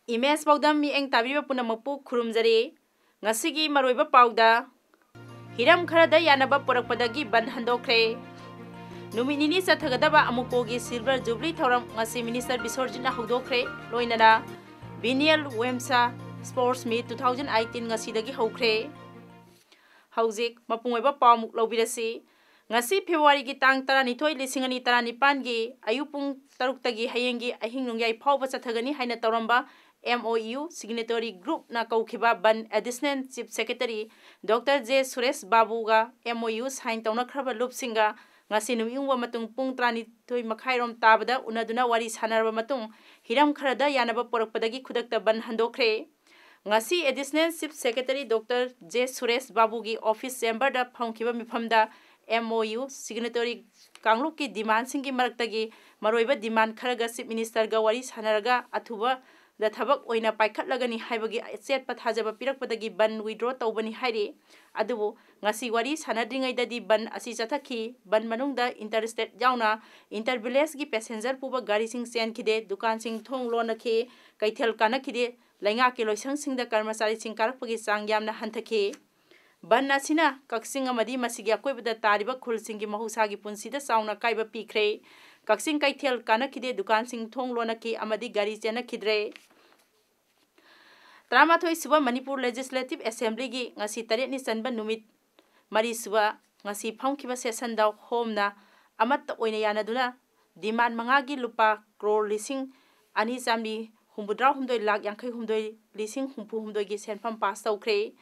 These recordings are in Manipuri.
Image Paodam mi eng tabiba punamapu khurumjari ngasigi maroiba pauda hiram kharada yanaba porakpadagi ban handokre numinini sathagadaba amukogi silver jubilee thoram ngasi minister bisorjina hudokre loinana Biennial Wemsa Sports Meet 2018 ngasidagi hokre hauzik mapungoiba pawmuk lobirasi ngasi February gi tang 12 lisingani 19 gi ayupung 6 tagi hayengi ahing nungyai phawba chathagani haina tawramba MOU signatory group na kaukiba ban additional chief secretary Dr. J. Suresh Babu ga MOU sign tawna khraba lupsinga ngasi numiyungwa matung pung 32 makhairom tabada unaduna wari sanarba matung hiram kharada yanaba porakpadagi khudakta ban handokre ngasi additional chief secretary Dr. J. Suresh Babu gi office chamber da phongkiba mifamda MOU signatory kangluk ki demand singi maraktagi maroiba demand kharaga chief minister ga wari sanaraga athuba da thabak oina paikhatlagani haibagi chet pathajaba pirakpadagi ban withdraw tawbani hairi adubu ngasi wari sanadringai dadi ban asi chathaki ban manungda interstate jauna intervillage gi passenger puba gari sing sen khide dukan sing thong lonakhi kaithel kana khide lainga ke loisang singda karmasari sing karakpagi sang yamna hanthaki ban asina kaksing amadi masigi akoibada tariba khul singi mahusagi punsida sauna kaiba pikre kaksing kaithel kana khide dukan sing thong lonaki amadi gari chena khidre Tramathoi suba Manipur Legislative Assembly gi ngasi taret ni sanba numit mari suba ngasi phongkiba session da homna amat oina yanaduna demand manga gi lupa crore lising ani samli humbudra humdoi lakh yankhai humdoi lising humpu humdoi gi senfam pass tawkre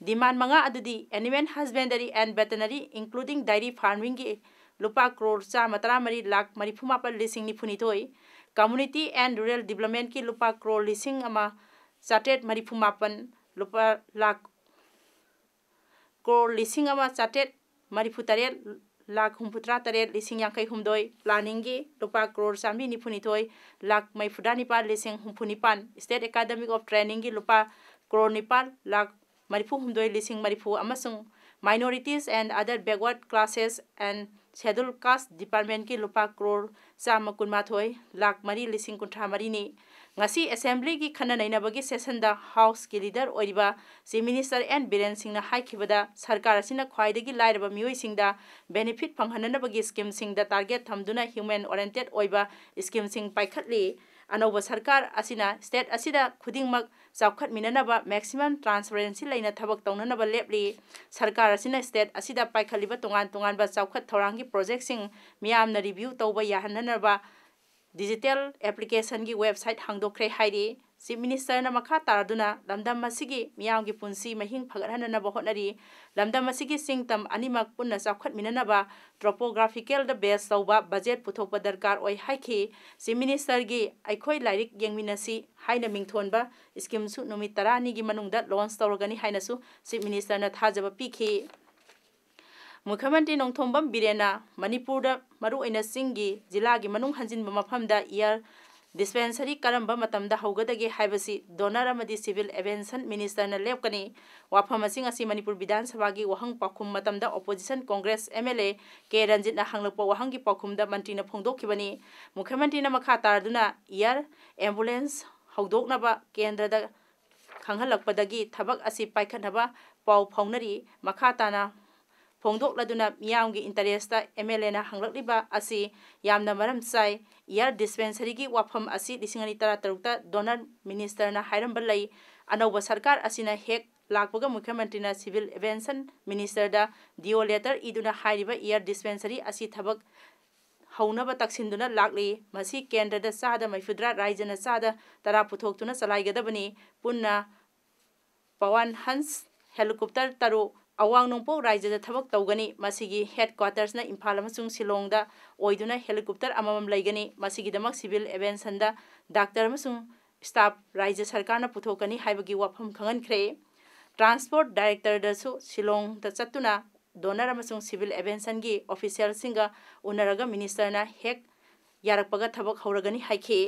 demand manga adudi animal husbandry and veterinary including dairy farming gi lupa crore cha matara mari lakh mari phumapal lising ni phunitoi community and rural development ki lupa crore lising ama Chatet marifumapan lupa lakh crore lising ama chatet marifutaret lakh humputra taret lising yankai humdoi planning gi lupa crore sambi nipunithoi lakh maifuda nipa lising humpunipan State Academic of Training gi lupa crore nipa lakh marifu humdoi lising marifu amasung minorities and other backward classes and scheduled caste department ki lupa crore chama kunmathoi lakh mari lising kunthra mari ni ngasi assembly gi khana nainabagi session da house ki leader oiba chief minister and biren singh na haikibada sarkar asina khwaidagi lairaba mioi singda benefit phanghananabagi scheme singda target thamduna human oriented oiba scheme sing paikhatli anoba sarkar asina state asida khudingmak chawkhat minanaba maximum transparency laina thabak tawnanaba lepli sarkar asina state asida paikhaliba tongan tongan ba chawkhat thorangi project sing miyamna review tawba yahananaba digital application gi website hangdokre hairi chief minister na makha taraduna lamdam masigi miyam gi punsi mahing phagathanana ba honari lamdam masigi singtam animak punna chawkhat minanaba topographical the base tawba budget puthokpa darkar oi haiki chief minister gi aikhoi lairik yengminasi haina mingthonba scheme su numit 10 gi manungda launch tawragani haina su chief minister na thajaba pikhi Mukhamantri Nongthombam Birena Manipur da maru aina singi jila gi manung hanjinba mafamda year dispensary karamba matamda haugadage haibasi donor amadi civil aviation minister na lepkani wafam asing asi Manipur Vidhan Sabha gi wahang pakhum matamda opposition congress MLA K Ranjit na hanglakpa wahang gi pakhum da mantri na phongdokhibani Mukhamantri na makha tarduna year ambulance haudoknaba kendra da khanghalakpadagi thabak asi paikhanaba pau phaunari makha tana Pongdok laduna miyamgi interesta MLA na hanglakliba asi yamna maram chai year dispensary gi wafam asi 2013 donor minister na hairamba lai anoba sarkar asina hek lakpaga mukhyamantri na civil aviation minister da dio letter iduna hairiba year dispensary asi thabak haunaba taksinduna lakli masi kendra da sada maifudra raijana sada tara puthoktuna chalaigadabani punna pawan hans helicopter taru Awang nongpo raija da thabak tawgani masigi headquarters na Imphal amasung Shillong da oiduna helicopter amamam laigani masigi damak civil aviation da doctor amasung staff raija sarkar na puthokani haibagi wafam khangan khre transport director Shillong चतुना डोनर अमसुंग सिविल एविएशन की ऑफिशियल सिंगा उनरगा मिनिस्टर हेक यारकपगा थबक हौरगनी हाइखे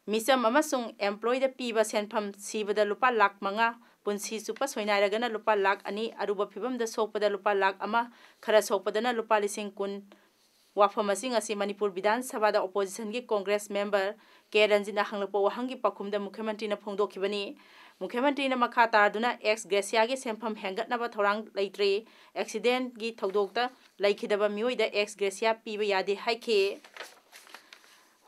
मिसम अमसुंग एम्प्लॉय द पीबा सेनफम सीबदा लुपा लाख मंगा पुंसी सुपा सोइनारगना लुपा लाख अनि अरुबा फिबम द सोपदा लुपा लाख अमा खरा सोपदना लुपा लिसिंग कुन वाफम असी मणिपुर विधान सभा ओपोजिशन की कांग्रेस मेंबर के रंजिना हंगलपो वहंगी पखुम मुख्यमंत्री ने फोंदोखिबनी मुख्यमंत्री ने मखा तारदुना एक्स ग्रेसिया की सेंफम हेंगतनब थौरांग लेत्रे एक्सीडेंट की थौदोकता लेखिदब मियोइदा एक्स ग्रेसिया पीब यादे हाइखे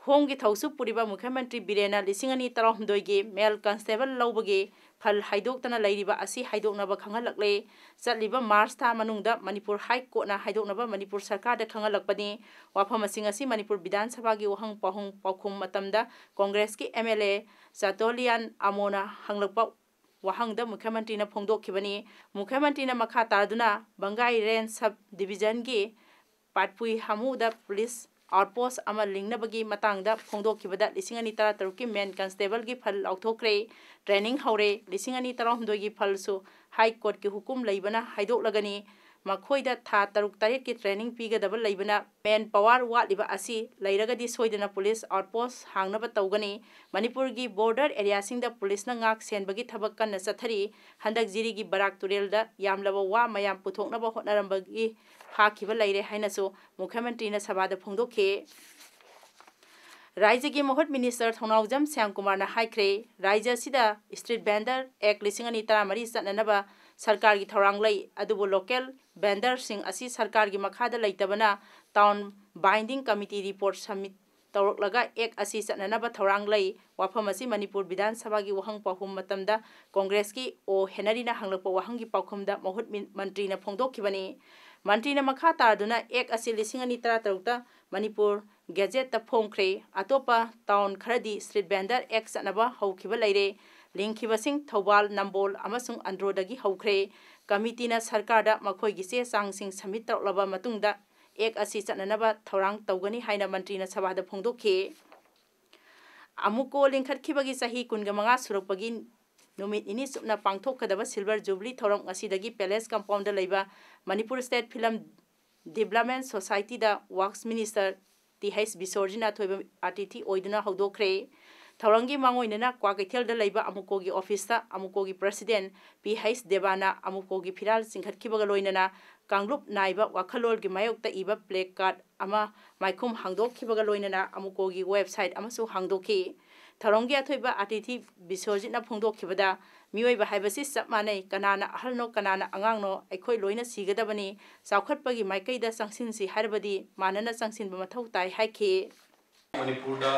होम की थौसु पुरिबा मुख्यमंत्री बिरेना लिसिंगनी तरहमदोगी मेल कांस्टेबल लौबगे फल हाइदोक्तना लैरिबा असी हाइदोकनबा खंगलकले चलिबा मार्च था मनुंगदा मणिपुर हाई कोर्टना हाइदोकनबा मणिपुर सरकार दा खंगलकपनी वाफम असी मणिपुर विधान सभा की वहंग पाहुंग पाखुम मतमदा कांग्रेस की एमएलए चातोलियन आमोना हंगलकपा वहंग मुख्यमंत्री ने फोंदोखिबनी मुख्यमंत्री ने मखा तारदुना बंगाई रेंज सब डिवीजन की पाटपुई हामुदा पुलिस आउटपोस्ट अमा लिंगनबगी मतंगदा फोंदोखिबदा 2013 की मेन कांस्टेबल की फल लौथोक्रे ट्रेनिंग हौरे 2013 की फलसु हाई कोर्ट की हुकुम लेबना हाइदोकलगनी मखोइदा था 6-7 की ट्रेनिंग पीगदब लेबना मेन पावर वालिबा असी लेरगदी सोइदना पुलिस आउटपोस्ट हांगनब तौगनी मणिपुर की बॉर्डर एरिया सिंगदा पुलिस ना ngak सेनबगी थबक कन्न चथरी हंदक जिरी की बराक तुरेलदा यामलब वा मयाम पुथोकनब होटनरंबगी फाखिब लेरे हाइनसु मुख्यमंत्री ने सभादा फोंदोखे राज्य की महुत मिनिस्टर थौनाउजम श्यामकुमार ने हाइख्रे राज्य सिदा स्ट्रीट वेंडर एक्ट 2013 चटननबा सरकार की थौरांग लई अदुबो लोकल वेंडर सिंग असी सरकार की मखादा लेतबना town binding committee report submit तौरकलगा एक असी चटननबा थौरांग लई वाफम असी मणिपुर विधान सभा की वहंग पाहुम मतमदा कांग्रेस की ओ हेनरीना हंगलप वहंग की पाखुमदा महुत मंत्री ने फोंदोखिबनी मंत्री ने मखा तारदुना एक असी 2013 मणिपुर गैजेट फोंख्रे अतोपा टाउन खरदी स्ट्रीट वेंडर एक्ट चटनबा हौखिबा लेरे लिंखिबसिंग थौबाल नंबोल अमसुंग अंड्रोदगी हौख्रे कमिटीना सरकारदा मखोइगी चे चांगसिंग सबमिट तौरलबा मतुंगदा एक असी चटननबा थौरांग तौगनी हाइना मंत्रीना सभादा फोंदोखे अमुको लिंखटखिबगी सही 15 सुरकपगी नुमित इनी सुपना पांथोकदबा सिल्वर जुबली थौरम असीदगी पैलेस कंपाउंड लेबा Manipur state film development society दा वर्क्स मिनिस्टर टीएच बिसोरजिना थोइबा अतिथि ओइदना हौदोख्रे थौरंगी मांगोइनना क्वाकैथेल दा लेबा अमुकोगी ऑफिस ता अमुकोगी प्रेसिडेंट पीएच देवाना अमुकोगी फिराल सिंखटखिबगा लोइनना कांगलुप नाइबा वाखलोल की मायोक्ता इबा प्ले कार्ड अमा माइखुम हांगदोखिबगा लोइनना अमुकोगी वेबसाइट अमसु हांगदोखि थौरंगी अथोइबा अतिथि बिसोरजिना फोंदोखिबदा मियोइबा हाइबसि सब मानै कनाना अहलनो कनाना अंगांगनो अखोइ लोइना सिगदबनी चाउखटपगी माइकैदा चंगसिनसि हारबदी मानना चंगसिनबा मथौ ताइ हाइखे मणिपुरदा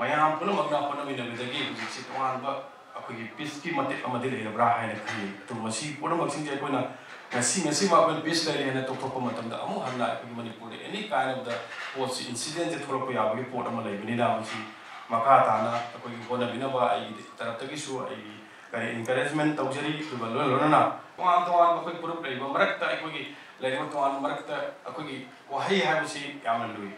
मयाम पुनमगना पुनमिनबदगी हुजिसि तोंगानबा अखोगी पीस की मते अमदि लेरब्रा हाइना खि तो मसी पुनमगसिंजे अखोइना ngasi ma peace lai hena to thokpa matam da amu hanna ki manipur any kind of the post incident je thorok ya bi port ama lai bini da masi maka ta na ko ki bona bina ba ai tarap ta ki su ai kare encouragement tawjari to ba lo na to an ko pur play ba marak ta ko ki lai ma to an marak ta ko ki wahai ha bi si yam lui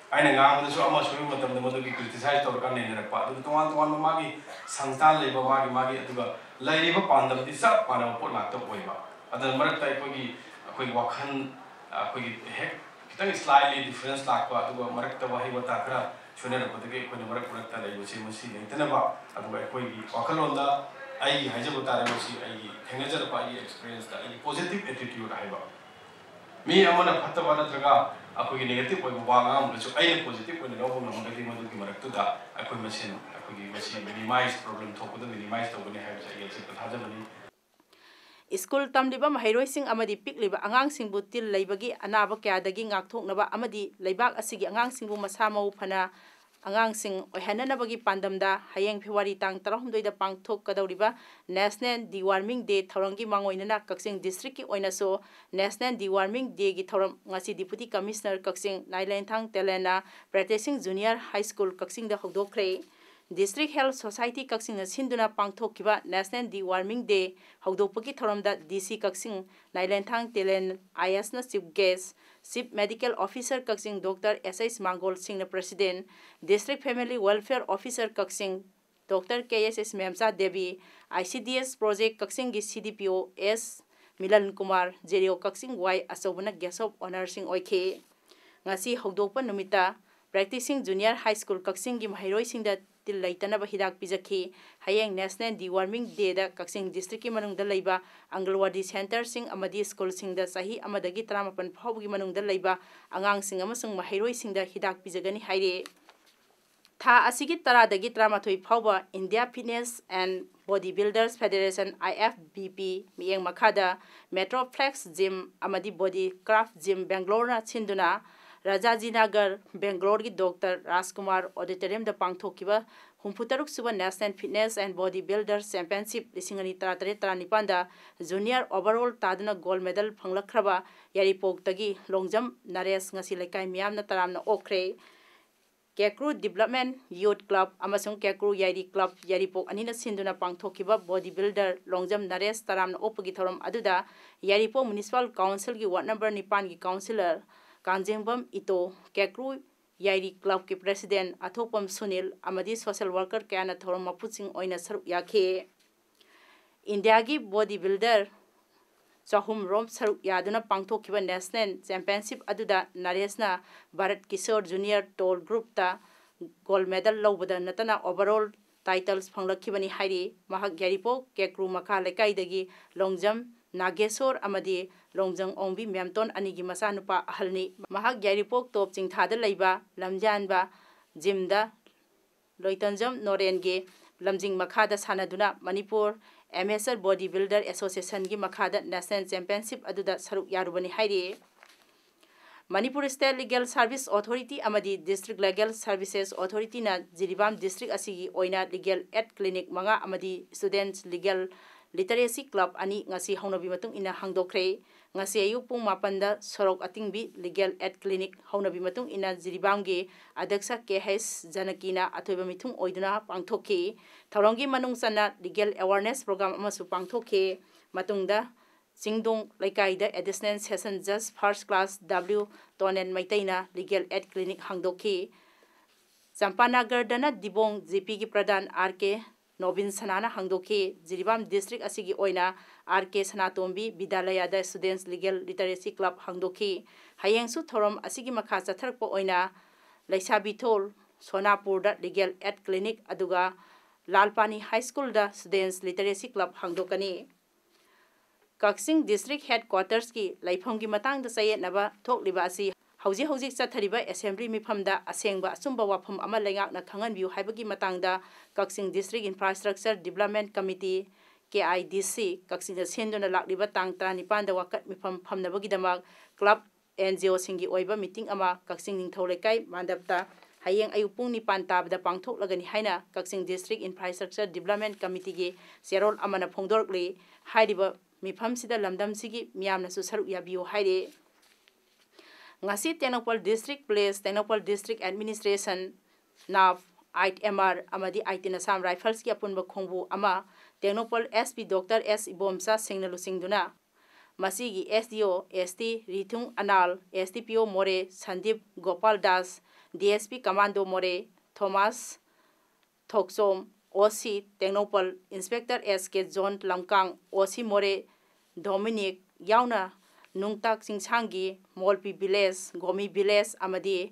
ai na ngam da su ama su matam da modu ki criticize tor kan nei rak pa to an ma gi sangta lai ba ma gi adu ga lai ri ba pandam di sa pa na port na to oi ba अदर मरकता अखोई वाखन अखोई हेक खितंग स्लाइटली डिफरेंस लाखपा अदुगा मरकता वाही वता खरा सुनेरपदगे अखोई मरकता लेबसे मसी लेंतनबा अदुगा अखोई वाखलोंदा आई हाइजब तारे मसी आई थेंगजरपा आई एक्सपीरियंस दा आई पॉजिटिव एटीट्यूड हाइबा मी अमना फतबा नत्रगा अखोई नेगेटिव ओइ वांगाम गसु आई पॉजिटिव ओइ लोबो नमदगी मदुगी मरकतुदा अखोई मसिन अखोई मसी मिनिमाइज प्रॉब्लम थोकदा मिनिमाइज तोगने हाइबसे आई से थाजबनी स्कूल तमलिबा महैरोइसिंग अमदी पिकलिबा आंगांसिंगबु तिल लैबगी अनाबा क्यादगी ngakthoknaba amadi leibak asigi angangsingbu masamau phana angangsing oihananabagi pandamda hayeng February tang 13 da pangthokkadawriba National Deworming Day thaurangi mangoinana Kaksing District ki oinaso National Deworming Day gi thauram ngasi Deputy Commissioner Kaksing Nailenthang Telena Practicing Junior High School Kaksing da hodokre District Health Society Kaksing na sinduna pangthokkiba National Deworming Day haudoppagi thoramda DC Kaksing Nailenthang Telen IS na Chief Guest Chief Medical Officer Kaksing Dr. S.S. Mangol Singh na President District Family Welfare Officer Kaksing Dr. KSS Memsa Devi, ICDS Project Kaksing CDPO S Milan Kumar, Jerio Kaksing Y Asobana Guest of Honor Sing Oike. Ngasi Hogdopa Numita, Practicing Junior High School Kaksing Gim Hiroi Sing that til Laitanaba Hidak Pizaki, Hayang National Dewarming Day da Kaksing District Manung da Laiba, Anglewadi Center Sing Amadi School Sing da Sahi Amadagi Tramapan Pogi Manung da Laiba, Angang Sing Amasung Mahiroi Sing da Hidak Pizagani Haire. Tha asigi taradagi tramathoi phauba India Fitness and Bodybuilders Federation IFBP miyeng makhada Metroplex Gym amadi Body Craft Gym Bangalore na chinduna Rajaji Nagar Bangalore gi Dr. Rajkumar Auditorium da pangthokiba humputaruk suba National Fitness and Bodybuilders Championship 2013-14 da Junior Overall taduna gold medal phanglakraba yaripok tagi longjam Naresh ngasi lekai miyamna taramna okre Kekru Development Youth Club amasung Kekru Yari Club Yaripok anina sinduna pangthokiba bodybuilder Longjam Naresh taramna opagi thorom aduda Yaripok Municipal Council gi ward number 9 gi councillor Kanjengbam Ito Kekru Yari Club ki president Athopam Sunil amadi social worker kana thorom mapuching oina saruk yakhe India gi bodybuilder Sahum Rom Saruk Yaduna Pangthokiba National Championship Aduda Naresna Bharat Kishore Junior Tall Group ta gold medal lobada natana overall titles phanglakibani hairi mahak yaripo Kekru Makha Lekai dagi Longjam Nageshwar amadi Longjang Ongbi Memton anigi masanupa ahalni mahak yaripo top chingthada leiba lamjanba jimda Loitanjam Norenge Lamjing Makhada Sanaduna Manipur MSR Bodybuilder Association gi makhada National Championship aduda saruk yarubani hairi Manipur State Legal Service Authority amadi District Legal Services Authority na Jiribam District asigi oina Legal Aid Clinic manga amadi Students Legal Literacy Club ani ngasi haunabi matung ina hangdokre ngasi ayuk pung 8 da sorok atingbi Legal Aid Clinic haunabi matung ina Jiribam gi Adaksa KH Janakina athoiba mithung oiduna pangthoki Tharongi manung sana Legal Awareness Program amasu pangthoki matungda Singdong Laikai da Additional Session Judge First Class W Tonen Maitaina Legal Aid Clinic hangdoki Champanagar dana Dibong GP gi Pradhan RK Nobin Sanana hangdoki Jiribam District asigi oina RK Sanatombi Bidalaya da Students Legal Literacy Club hangdoki hayengsu thorom asigi makha chatharpo oina Laisabi Thol Sonapur da Legal Aid Clinic aduga Lalpani High School da Students Literacy Club hangdokani Kaksing District Headquarters ki laifam gi matang da sayet naba thokliba asi hauji chathariba assembly mifamda asengba asumba wafam ama lengak na khangan view haibagi matangda Kaksing District Infrastructure Development Committee KIDC Kaksing da sendona lakliba tang 35 da wakat mifam phamnabagi damak club NGO singi oiba meeting ama Kaksing Ningthau Lekai mandapta hayeng ayupung ni pantabda pangthok lagani haina Kaksing District Infrastructure Development Committee gi serol amana phongdorkli haidiba mifam sida lamdam sigi miyamna su saruk yabiyo haire ngasi Tenopal District Police Tenopal District Administration NAV ITMR amadi ITN Assam Rifles ki apunba khongbu ama Tenopal SP Dr. S Ibomsa Singnalu Singduna Masigi SDO ST Rithung Anal STPO More Sandip Gopal Das DSP Commando More Thomas Thoksom OC Tenopal Inspector SK John Lamkang OC More Dominic Yauna Nungtak Singsangi Molpi Village Gomi Village amadi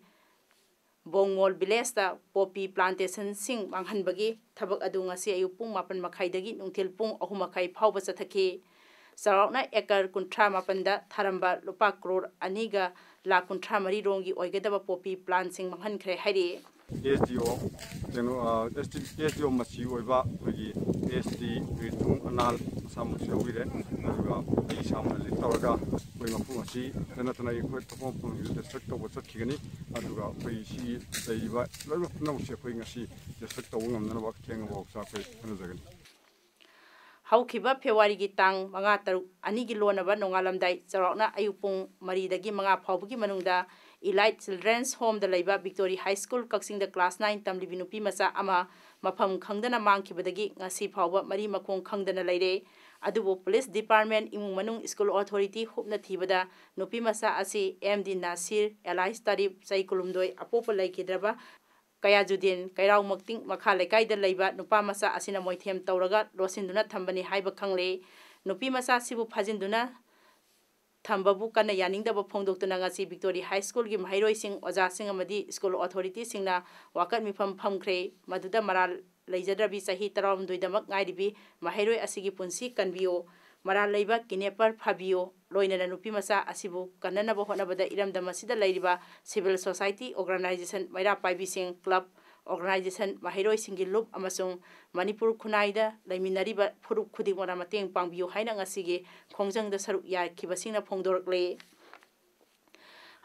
Bongmol Village ta Poppy Plantation Sing manghanbagi thabak adu ngasi ayupung 8 makhaidagi nungthil pung 3 makhai phawba chathaki Sarakna ekar kuntra mapanda tharamba lupa crore aniga la kuntra mari rongi oigadaba poppy plant sing manghan khre hairi SDO SDO masi oiba kogi SD ritung anal sam sewire aduga ai samna litawaga koi mapu masi tana ikoi topom pung district to bot khigani aduga koi si daiba loiba nau se koi ngasi district to ngamna ba kheng bok sa koi anajagani Haukiba February gi tang manga taruk ani gi lonaba nongalamdai charakna ayupung mari dagi manga phawbugi manungda Elite Children's Home da laiba Victory High School Kaksing da class 9 tamli binupi masa ama mafam khangdana mangkhibadagi ngasi phawba mari makhong khangdana laire adubo Police Department imung manung School Authority hupna thibada nupi masa asi MD Nasir Elise Tarif Saikulumdoi apopa laikidraba Kayajudin Kairau Makting Makha Lekai da Leiba Nupa Masa Asina Moithem Tauraga Losinduna Thambani Haiba Khangle Nupi Masa Sibu Phajinduna Thambabu Kana Yaningdaba Phongdoktuna ngasi Victoria High School gi Mahairoi sing Oja sing amadi school authority singna wakat mifam phamkhre maduda maral leijadrabi sahi 12 damak ngairibi Mahairoi asigi punsi kanbio maral leiba kinepar phabio loinana nupi masa asibu kananaba honabada iramda masida leiriba civil society organization maira paibi sing club organization Mahairoi singi loop amasung Manipur Kunaida Laiminariba Puruk Kudimora Mateng Pangbiu Haina ngasigi Khongjang da saruk ya kibasingna phongdorkle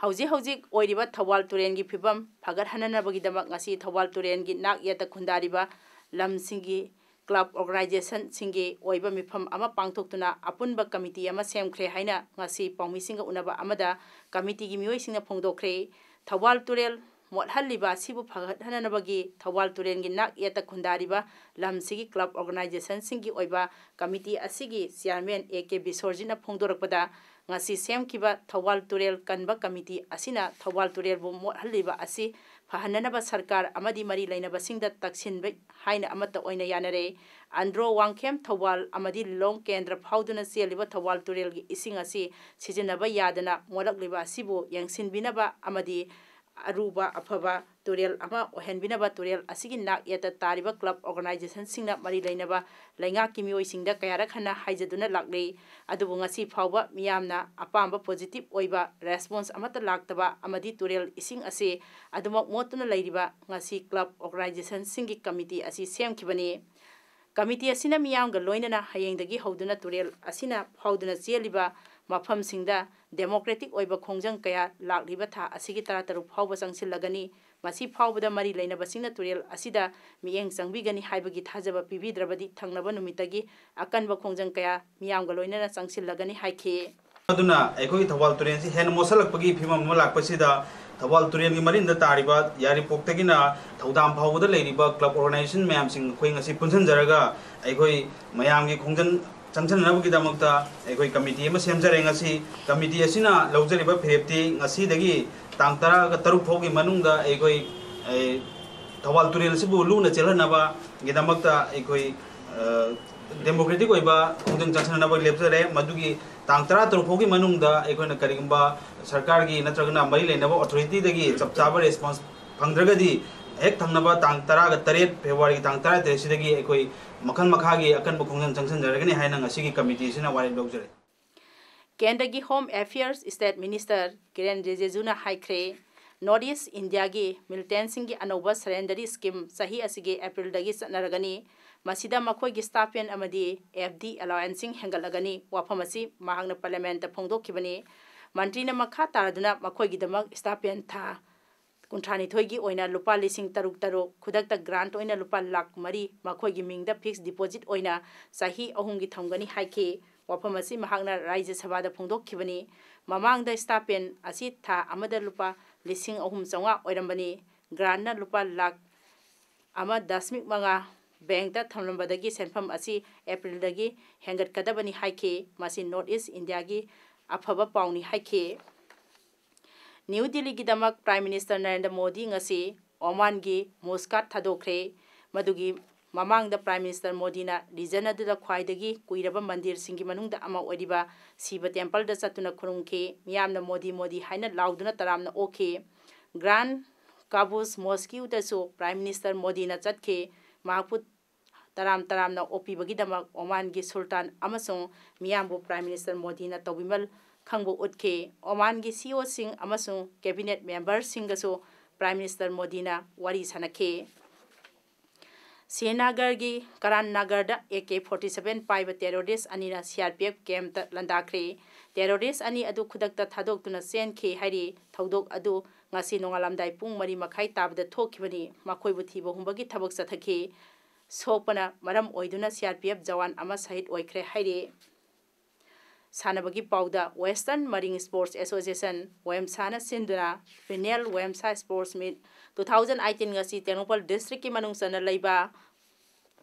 Hauji oiriba Thawal Turengi phibam phagat hananabagi damak ngasi Thawal Turengi nak yata khundariba lam singi club organization singi oiba mifam ama pangthoktuna apunba committee ama semkhre haina ngasi pawmi singa unaba amada committee gi mioi singna phongdokre Thawal Turel Mothaliba Sibu Phagat Hananabagi Thawal Turengi nak yata khundariba lam sigi club organization singi oiba committee asigi chairman AK Bisorjina phongdorakpada ngasi semkiba Thawal Turel kanba committee asina Thawal Turel bu mothaliba asi fahananaba sarkar amadi mari lainaba singda taksinba haina amata oina yanare Andro Wangkem Thawal amadi long kendra phauduna seliba Thawal Turel gi ising asi sijinaba yadana molakliba sibu yangsinbinaba amadi Aruba Afaba Turel Ama Ohenbinaba Turel Asigi Nak Yata Tariba Club Organization Singna Mari Lainaba Lainga Kimio Singda Kayarakana Haijaduna Lakli Adubungasi Pauba Miamna Apamba Positive Oiba Response Amata Laktaba Amadi Turel Ising Ase Adumok Motuna Ladiba Ngasi Club Organization Singi Committee Asi Sem Kibani Committee Asina Miamga Loinana Hayengdagi Hoduna Turel Asina Hauduna Zieliba Mafam Singda Democratic Oiba Khongjang Kaya Lakliba Tha Asigi Tarataru Phauba Sangsilagani Masi Phaubada Mari Lainaba Singna Turel Asida Mieng Sangbigani Haibagi Thajaba Pibidrabadi Thangnaba Numitagi Akanba Khongjang Kaya Miamga Loinana Sangsilagani Haike Aduna Ekoi Thawal Turen si Hen Mosalakpagi Phimam Malakpasida Thawal Turen gi Marinda Tariba Yari Poktagina Thaudam Phauda Leiriba Club Organization Mayam Sing Khoi ngasi punsan jaraga Ekoi Mayam gi Khongjang Changchanabagi damakta ekoi committee ama semjare ngasi committee asina laujariba phepti ngasi dagi tangtara ga taruk phogi manungda ekoi Thawal Turel sibu luna chelhanaba gidamakta ekoi democratic oiba khongjang changchanaba lepjare madugi tangtara taruk phogi manungda ekoi na karigumba sarkar gi natragna mari leinaba authority dagi chapchaba response phangdragadi ek thangnaba tangtara ga 3 February tangtara tesidagi ekoi Makan Makhagi akan Bukungan Junction Jaragani Hainang Asigi Committee Sina Wari Logere. Kendagi Home Affairs State Minister Kiren Rijejuna Haikre Northeast India gi Militant gi Anova Surrendery Scheme Sahi Asigi April dagi Sanaragani Masida Makoi gi Stipend Amadi FD Allowance Hengalagani Wapamasi Mahangna Parliament Phongdokibani Mantrina Makha Taraduna Makoi gi Damak Stipend Tha Kuntrani Thoigi Oina Lupa Lising Taruk Taro Kudakta Grant Oina Lupa Lak Mari Makoigi Mingda Fixed Deposit Oina Sahi Ahungi Thongani Haike Wapamasi Mahagna Raija Sabada Phongdok Kibani Mamangda Stipend Asi Tha Amada Lupa Lising Ahum Sanga Oirambani Grantna Lupa Lak Ama Dasmik Manga Bank da Thamlambadagi Senfam Asi April dagi Hengat Kadabani Haike Masi Northeast India gi Afaba Pauni Haike New Delhi gi damak Prime Minister Narendra Modi ngasi Oman gi Muscat thadokre madugi mamang da Prime Minister Modi na region adu da khwaidagi kuiraba mandir singi manungda ama odiba Siva Temple da satuna khurumke miyamna Modi haina lauduna taramna oke Grand Cabus Mosque da so Prime Minister Modi na chatke mahput taramna opi bagi damak Oman gi Sultan amasong miyambu Prime Minister Modi na tobimal Khangbo Utke, Oman gi CEO Singh amasung cabinet members Singaso Prime Minister Modi na wari sanake. Srinagar gi Karan Nagar da AK-47 paiba terrorist anina CRPF camp ta landakre. Terrorist ani adu khudakta thadok tuna sen ke hairi thaudok adu ngasi nongalamdai pung mari makhai tabda thokibani makoi buthiba humbagi thabak sathake. Sopana maram oiduna CRPF jawan ama sahid oikre hairi. Sanabagi Pauda Western Marine Sports Association Wemsana Sinduna Renal Wemsa Sports Meet 2018 ngasi Tenopal District ki manung sana laiba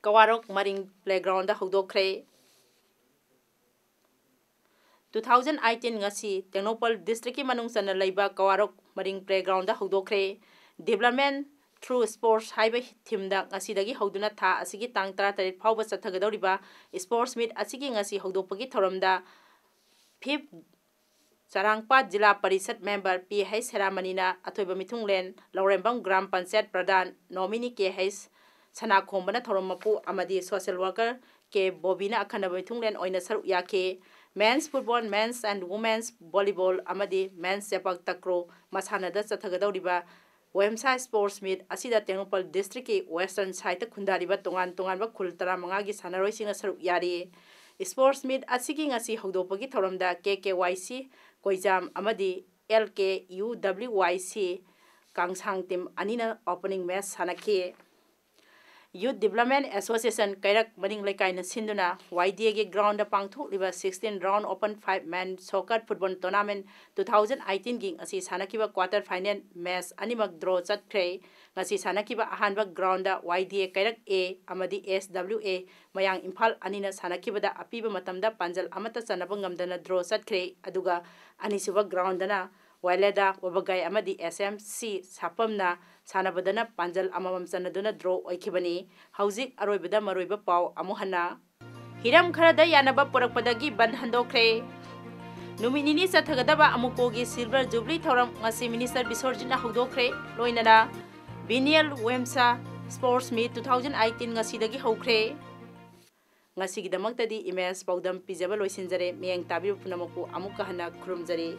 Kawarok Marine Playground da hodokre 2018 ngasi Tenopal District ki manung sana laiba Kawarok Marine Playground da hodokre Development through sports haiba thimda ngasidagi hoduna tha asigi tang 38 phawba chathagadoriba sports meet asigi ngasi hodopagi thoramda 5th Sarangpat Jila Parisad member PH Seramanina Athoiba Mithunglen Laurembang Gram Panchayat Pradhan nominee KH Sana Khombana Thoromapu amadi social worker ke Bobina Akhanaba Mithunglen oina saru yake men's football men's and women's volleyball amadi men's sepak takraw masanada chathagadoriba Wemsa Sports Meet asida Tengopal District ki Western side khundariba tongan ba khul 15 gi sanaroi singa saru yari Sports Meet asigi ngasi hodopagi thoramda KKYC Koijam amadi LKUWYC Kangsang team anina opening match sanaki Youth Development Association Kairak Maning Laikai na Sinduna YDA ge ground da pangthok liba 16 round open 5 man soccer football tournament 2018 ging asi sanakiba quarter final match animak draw chatkre ngasi sanakiba ahanba ground da YDA Kairak A amadi SWA mayang Imphal anina sanakiba da apiba matamda panjal amata chanaba ngamdana draw chatkre aduga anisuba ground dana Waileda Wabagai amadi SMC Sapamna Sanabadana Panjal Amamam Sanaduna draw oikibani Hauzik Aroibada Maroiba Pau Amuhana Hiram Karada Yanaba Porakpadagi Bandhandokre Numinini Sathagadaba Amukogi Silver Jubilee Thoram Ngasi Minister Bisorjina Hodokre Loinana Binial Wemsa Sports Meet 2018 Ngasidagi Hokre Ngasigidamakta di Emails Paodam Pijaba Loisinjare Miang Tabiru Punamaku Amukahana Krumjare